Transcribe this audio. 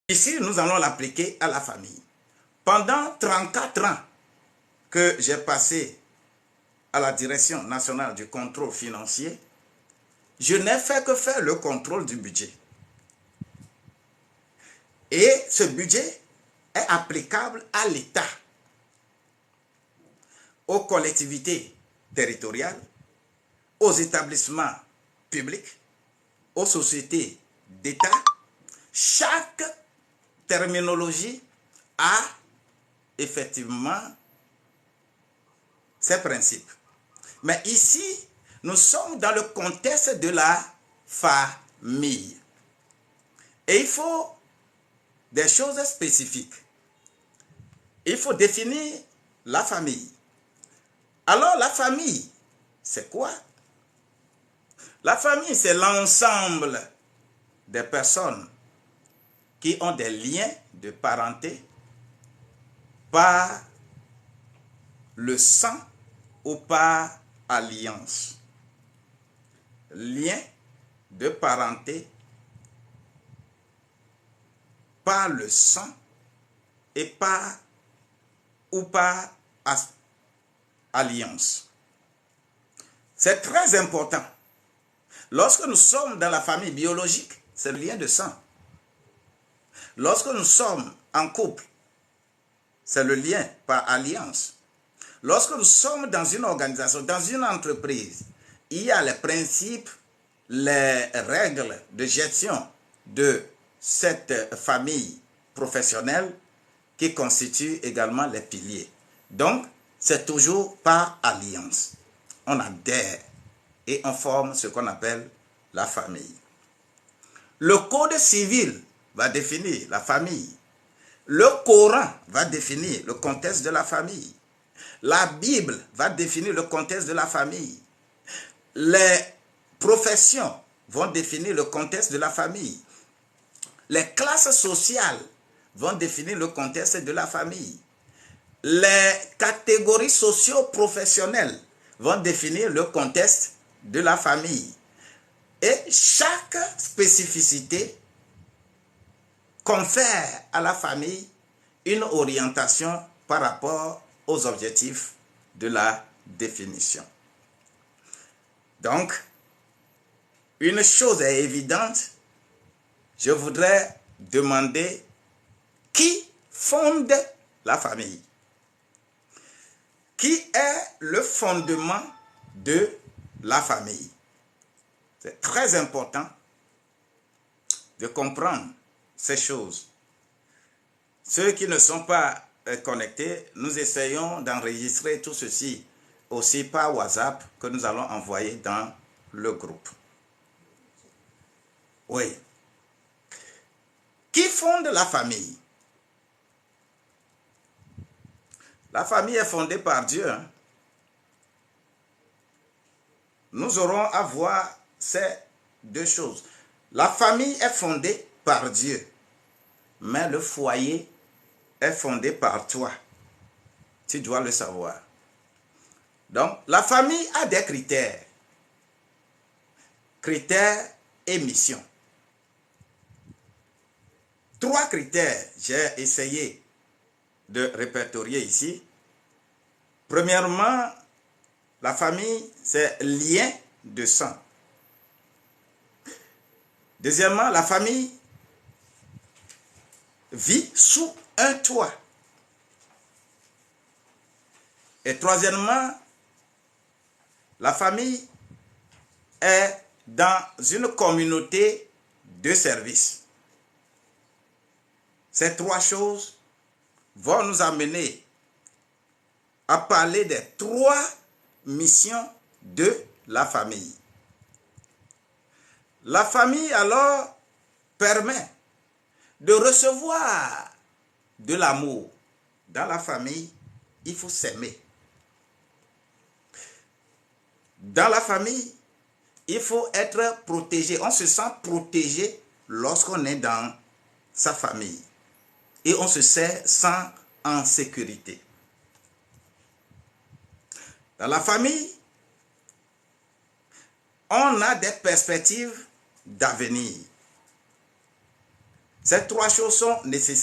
Ici, nous allons l'appliquer à la famille. Pendant 34 ans que j'ai passé à la Direction nationale du contrôle financier, je n'ai fait que faire le contrôle du budget. Et ce budget est applicable à l'État, aux collectivités territoriales, aux établissements publics, aux sociétés d'État. Chaque terminologie a effectivement ses principes. Mais ici, nous sommes dans le contexte de la famille. Et il faut des choses spécifiques. Il faut définir la famille. Alors, la famille, c'est quoi? La famille, c'est l'ensemble des personnes qui ont des liens de parenté par le sang ou par alliance. Liens de parenté par le sang et par alliance. C'est très important. Lorsque nous sommes dans la famille biologique, c'est le lien de sang. Lorsque nous sommes en couple, c'est le lien par alliance. Lorsque nous sommes dans une organisation, dans une entreprise, il y a les principes, les règles de gestion de cette famille professionnelle qui constituent également les piliers. Donc, c'est toujours par alliance. On adhère et on forme ce qu'on appelle la famille. Le code civil va définir la famille. Le Coran va définir le contexte de la famille. La Bible va définir le contexte de la famille. Les professions vont définir le contexte de la famille. Les classes sociales vont définir le contexte de la famille. Les catégories socio-professionnelles vont définir le contexte de la famille. Et chaque spécificité confère à la famille une orientation par rapport aux objectifs de la définition. Donc, une chose est évidente, je voudrais demander qui fonde la famille? Qui est le fondement de la famille? C'est très important de comprendre ces choses. Ceux qui ne sont pas connectés, nous essayons d'enregistrer tout ceci aussi par WhatsApp que nous allons envoyer dans le groupe. Oui. Qui fonde la famille? La famille est fondée par Dieu. Nous aurons à voir ces deux choses. La famille est fondée par Dieu, mais le foyer est fondé par toi. Tu dois le savoir. Donc, la famille a des critères. Critères et mission. 3 critères, j'ai essayé de répertorier ici. Premièrement, la famille, c'est lien de sang. Deuxièmement, la famille vit sous un toit. Et troisièmement, la famille est dans une communauté de service. Ces 3 choses vont nous amener à parler des 3 missions de la famille. La famille, alors, permet de recevoir de l'amour. Dans la famille, il faut s'aimer. Dans la famille, il faut être protégé. On se sent protégé lorsqu'on est dans sa famille. Et on se sent en sécurité. Dans la famille, on a des perspectives d'avenir. Ces trois choses sont nécessaires.